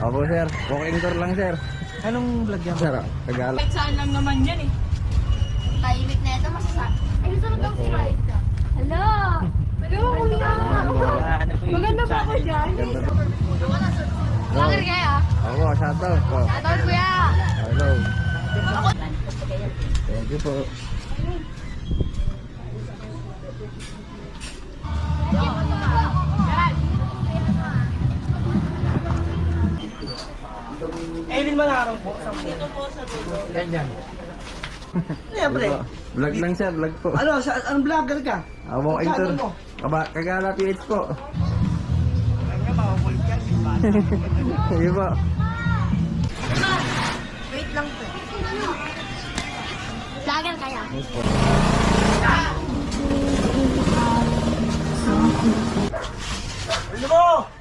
Opo sir, walking tour lang sir. Anong vlog yan? Sir, Kagala. Kahit saan lang naman yan eh. Tahimik na ito, masasabi. Ay, gusto mo daw si Raika. Hello! Hello, kuya! Maganda ba ako dyan? Vlogger kaya? Opo, shoutout po. Shoutout kuya! Hello. Thank you po. Eileen Manarong po. Dito po sa dulo. Ganyan. Siyempre. Vlog lang sir, vlog po. Ano, anong vlogger ka? Walking tour. Channel mo? Kagala PH po. Kanya mga vulkan. Sige po. Wait lang po. Vlogger kaya? Yes po. Ano mo?